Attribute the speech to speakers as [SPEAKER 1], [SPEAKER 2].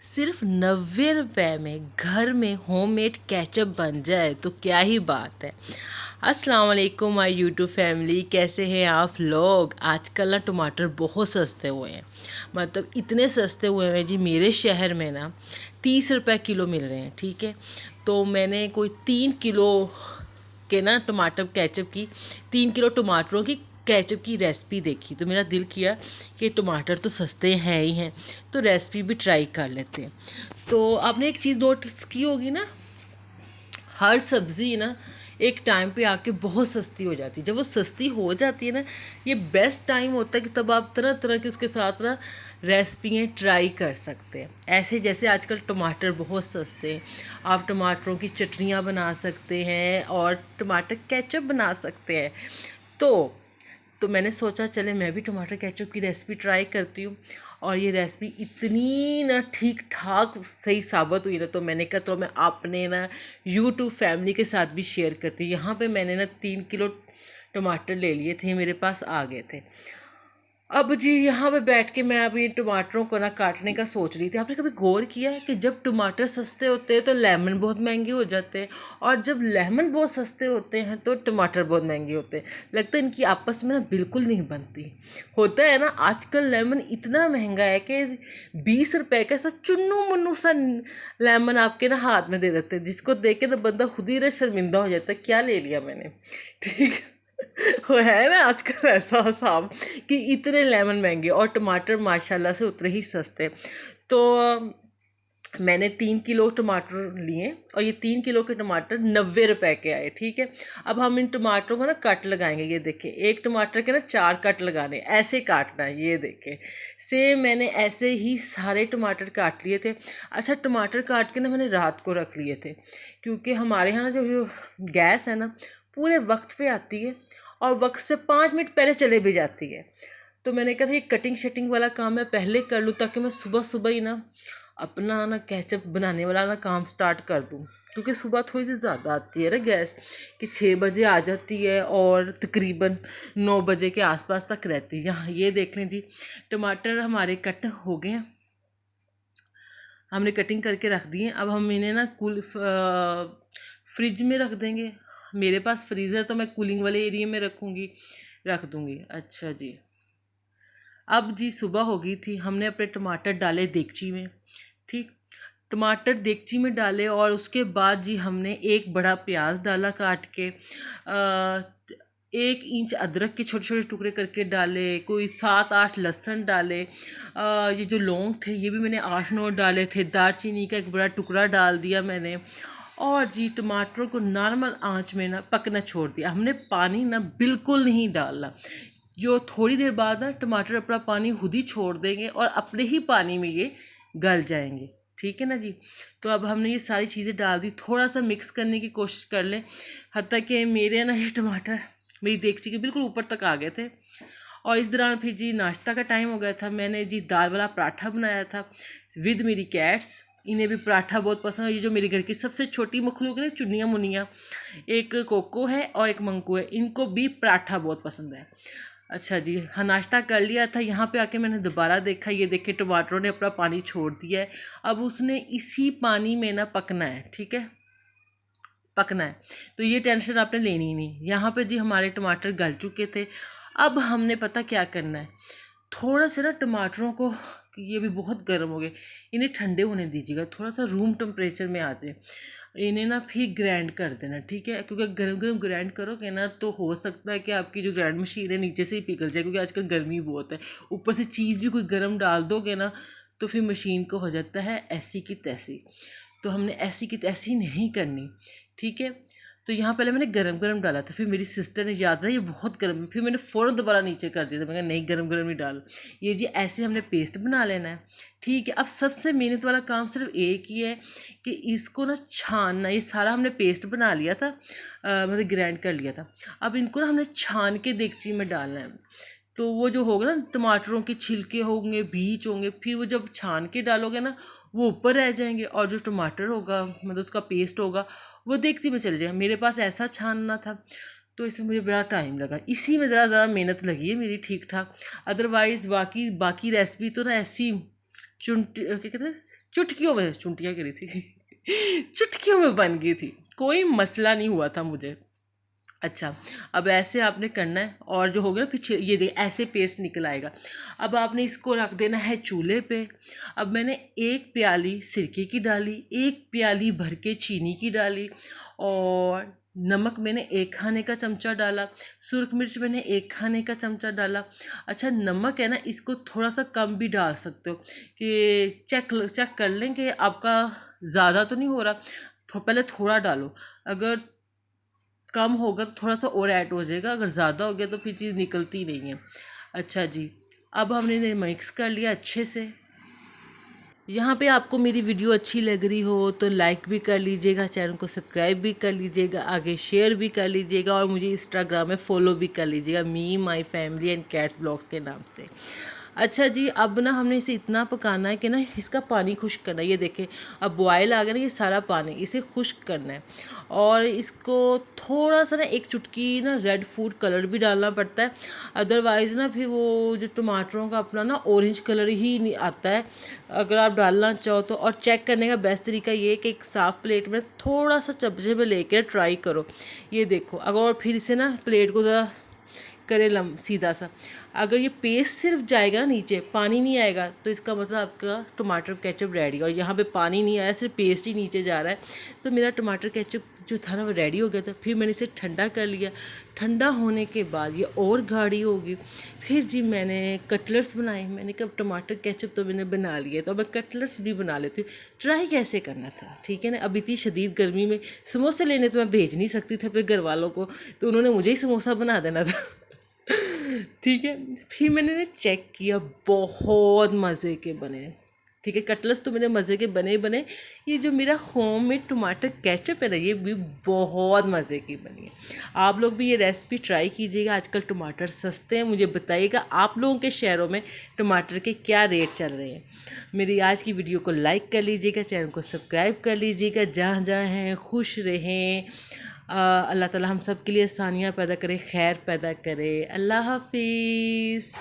[SPEAKER 1] सिर्फ 90 रुपए में घर में होममेड केचप बन जाए तो क्या ही बात है। अस्सलाम वालेकुम माय यूट्यूब फैमिली, कैसे हैं आप लोग। आजकल ना टमाटर बहुत सस्ते हुए हैं, मतलब इतने सस्ते हुए हैं जी। मेरे शहर में ना 30 रुपए किलो मिल रहे हैं, ठीक है। तो मैंने कोई 3 किलो के ना टमाटर केचप की 3 किलो टमाटरों की केचप की रेसिपी देखी तो मेरा दिल किया कि टमाटर तो सस्ते हैं ही हैं, तो रेसिपी भी ट्राई कर लेते हैं। तो आपने एक चीज़ नोटिस की होगी ना, हर सब्ज़ी ना एक टाइम पे आके बहुत सस्ती हो जाती है। जब वो सस्ती हो जाती है ना, ये बेस्ट टाइम होता है कि तब आप तरह तरह के उसके साथ ना रेसिपियाँ ट्राई कर सकते हैं। ऐसे जैसे आजकल टमाटर बहुत सस्ते हैं, आप टमाटरों की चटनियाँ बना सकते हैं और टमाटर केचप बना सकते हैं। तो मैंने सोचा चले मैं भी टमाटर केचप की रेसिपी ट्राई करती हूँ, और ये रेसिपी इतनी ना ठीक ठाक सही साबित हुई ना, तो मैंने कहा तो मैं अपने ना यूट्यूब फैमिली के साथ भी शेयर करती हूँ। यहाँ पे मैंने ना 3 किलो टमाटर ले लिए थे, मेरे पास आ गए थे। अब जी यहाँ पे बैठ के मैं अभी टमाटरों को ना काटने का सोच रही थी। आपने कभी गौर किया है कि जब टमाटर सस्ते होते हैं तो लेमन बहुत महंगे हो जाते हैं, और जब लेमन बहुत सस्ते होते हैं तो टमाटर बहुत महंगे होते हैं। लगता है इनकी आपस में ना बिल्कुल नहीं बनती। होता है ना, आजकल लेमन इतना महंगा है कि 20 रुपए का ऐसा चुन्नू मुन्नू सा लेमन आपके ना हाथ में दे देते हैं, जिसको देख के ना बंदा खुद ही ना शर्मिंदा हो जाता है, क्या ले लिया मैंने। ठीक है। वो है ना आजकल ऐसा हिसाब कि इतने लेमन महंगे और टमाटर माशाल्लाह से उतने ही सस्ते। तो मैंने 3 किलो टमाटर लिए, और ये 3 किलो के टमाटर 90 रुपए के आए, ठीक है। अब हम इन टमाटरों को ना कट लगाएंगे। ये देखें, एक टमाटर के ना 4 कट लगाने, ऐसे काटना है। ये देखें, सेम मैंने ऐसे ही सारे टमाटर काट लिए थे। अच्छा, टमाटर काट के ना मैंने रात को रख लिए थे, क्योंकि हमारे यहाँ जो गैस है ना पूरे वक्त पे आती है, और वक्त से 5 मिनट पहले चले भी जाती है। तो मैंने कहा था ये कटिंग शटिंग वाला काम मैं पहले कर लूँ, ताकि मैं सुबह सुबह ही ना अपना ना केचप बनाने वाला ना काम स्टार्ट कर दूँ। क्योंकि सुबह थोड़ी सी ज़्यादा आती है ना गैस, कि 6 बजे आ जाती है और तकरीबन 9 बजे के आसपास तक रहती है। यहाँ ये देख लें जी, टमाटर हमारे कट हो गए हैं, हमने कटिंग करके रख दिए। अब हम इन्हें ना फ्रिज में रख देंगे। मेरे पास फ्रीज़र, तो मैं कूलिंग वाले एरिया में रख दूँगी। अच्छा जी, अब जी सुबह हो गई थी, हमने अपने टमाटर डाले देगची में, ठीक। टमाटर देगची में डाले और उसके बाद जी हमने एक बड़ा प्याज डाला काट के, 1 इंच अदरक के छोटे छोटे टुकड़े करके डाले, कोई 7-8 लहसुन डाले, ये जो लौंग थे ये भी मैंने 8-9 डाले थे, दालचीनी का एक बड़ा टुकड़ा डाल दिया मैंने। और जी टमाटरों को नॉर्मल आंच में ना पकना छोड़ दिया। हमने पानी ना बिल्कुल नहीं डालना, जो थोड़ी देर बाद ना टमाटर अपना पानी खुद ही छोड़ देंगे और अपने ही पानी में ये गल जाएंगे, ठीक है ना जी। तो अब हमने ये सारी चीज़ें डाल दी, थोड़ा सा मिक्स करने की कोशिश कर लें, हत्ता कि मेरे ना ये टमाटर मेरी देगची के बिल्कुल ऊपर तक आ गए थे। और इस दौरान फिर जी नाश्ता का टाइम हो गया था, मैंने जी दाल वाला पराठा बनाया था विद मेरी कैट्स। इन्हें भी पराठा बहुत पसंद है। ये जो मेरे घर की सबसे छोटी मखलूक है, चुनिया मुनिया, एक कोको है और एक मंकू है, इनको भी पराठा बहुत पसंद है। अच्छा जी, हाँ नाश्ता कर लिया था। यहाँ पे आके मैंने दोबारा देखा, ये देखे टमाटरों ने अपना पानी छोड़ दिया है। अब उसने इसी पानी में ना पकना है, ठीक है, पकना है। तो ये टेंशन आपने लेनी ही नहीं। यहाँ पे जी हमारे टमाटर गल चुके थे। अब हमने पता क्या करना है, थोड़ा सा ना टमाटरों को, ये भी बहुत गर्म हो गए, इन्हें ठंडे होने दीजिएगा, थोड़ा सा रूम टेम्परेचर में आ जाए। इन्हें ना फिर ग्राइंड कर देना, ठीक है, क्योंकि गर्म गर्म ग्राइंड करोगे ना तो हो सकता है कि आपकी जो ग्राइंड मशीन है नीचे से ही पिघल जाए, क्योंकि आजकल गर्मी बहुत है। ऊपर से चीज़ भी कोई गर्म डाल दोगे ना तो फिर मशीन को हो जाता है ऐसी की तैसी। तो हमने ऐसी की तैसी नहीं करनी, ठीक है। तो यहाँ पहले मैंने गरम गरम डाला था, फिर मेरी सिस्टर ने याद रहा ये बहुत गर्म है, फिर मैंने फ़ौरन दोबारा नीचे कर दिया था। मैंने कहा नहीं, गरम गरम ही डाल। ये जी ऐसे हमने पेस्ट बना लेना है, ठीक है। अब सबसे मेहनत वाला काम सिर्फ एक ही है कि इसको ना छानना। ये सारा हमने पेस्ट बना लिया था, मतलब ग्राइंड कर लिया था। अब इनको ना हमने छान के देगची में डालना है। तो वो जो होगा ना, टमाटरों के छिलके होंगे, बीज होंगे, फिर वो जब छान के डालोगे ना वो ऊपर रह जाएंगे, और जो टमाटर होगा मतलब उसका पेस्ट होगा वो देखती में चले जाएगा। मेरे पास ऐसा छानना था, तो इसमें मुझे बड़ा टाइम लगा, इसी में ज़रा मेहनत लगी है मेरी, ठीक ठाक। अदरवाइज़ बाकी बाकी रेसिपी तो ना ऐसी चुनटी क्या कहते हैं, चुटकियों में, चुंटियाँ गिरी थी चुटकियों में बन गई थी, कोई मसला नहीं हुआ था मुझे। अच्छा, अब ऐसे आपने करना है और जो हो गया ना पीछे ये देख ऐसे पेस्ट निकल आएगा। अब आपने इसको रख देना है चूल्हे पे। अब मैंने 1 प्याली सिरके की डाली, 1 प्याली भर के चीनी की डाली और नमक मैंने 1 खाने का चमचा डाला, सुरख मिर्च मैंने 1 खाने का चमचा डाला। अच्छा नमक है ना इसको थोड़ा सा कम भी डाल सकते हो कि चेक कर लें कि आपका ज़्यादा तो नहीं हो रहा, पहले थोड़ा डालो, अगर कम होगा तो थोड़ा सा और ऐड हो जाएगा, अगर ज़्यादा हो गया तो फिर चीज़ निकलती नहीं है। अच्छा जी, अब हमने इन्हें मिक्स कर लिया अच्छे से। यहाँ पे आपको मेरी वीडियो अच्छी लग रही हो तो लाइक भी कर लीजिएगा, चैनल को सब्सक्राइब भी कर लीजिएगा, आगे शेयर भी कर लीजिएगा और मुझे इंस्टाग्राम में फॉलो भी कर लीजिएगा, me my family and cats blogs के नाम से। अच्छा जी, अब ना हमने इसे इतना पकाना है कि ना इसका पानी खुश्क करना है। ये देखें अब बॉयल आ गया ना, ये सारा पानी इसे खुश्क करना है और इसको थोड़ा सा ना एक चुटकी ना रेड फूड कलर भी डालना पड़ता है, अदरवाइज़ ना फिर वो जो टमाटरों का अपना ना ऑरेंज कलर ही नहीं आता है अगर आप डालना चाहो तो। और चेक करने का बेस्ट तरीका ये है कि एक साफ़ प्लेट में थोड़ा सा चमचे में लेकर ट्राई करो। ये देखो अगर और फिर इसे ना प्लेट को ज़रा करे लम सीधा सा, अगर ये पेस्ट सिर्फ जाएगा ना नीचे, पानी नहीं आएगा, तो इसका मतलब आपका टमाटर केचप रेडी। और यहाँ पे पानी नहीं आया, सिर्फ पेस्ट ही नीचे जा रहा है, तो मेरा टमाटर केचप जो था ना वो रेडी हो गया था। फिर मैंने इसे ठंडा कर लिया, ठंडा होने के बाद ये और गाढ़ी होगी। फिर जी मैंने कटलेट्स बनाए, मैंने कहा टमाटर केचप तो मैंने बना लिया, तो मैं कटलेट्स भी बना लेती हूँ। ट्राई कैसे करना था, ठीक है ना। अब इतनी शदीद गर्मी में समोसे लेने तो मैं भेज नहीं सकती थी अपने घर वालों को, तो उन्होंने मुझे ही समोसा बना देना था ठीक है। फिर मैंने ना चेक किया, बहुत मज़े के बने, ठीक है। कटलेट्स तो मेरे मज़े के बने ही बने, ये जो मेरा होममेड टमाटर केचप है ना ये भी बहुत मज़े की बनी है। आप लोग भी ये रेसिपी ट्राई कीजिएगा। आजकल टमाटर सस्ते हैं, मुझे बताइएगा आप लोगों के शहरों में टमाटर के क्या रेट चल रहे हैं। मेरी आज की वीडियो को लाइक कर लीजिएगा, चैनल को सब्सक्राइब कर लीजिएगा। जहाँ जहाँ हैं खुश रहें, अल्लाह ताला हम सब के लिए आसानियाँ पैदा करे, खैर पैदा करे। अल्लाह हाफिज़।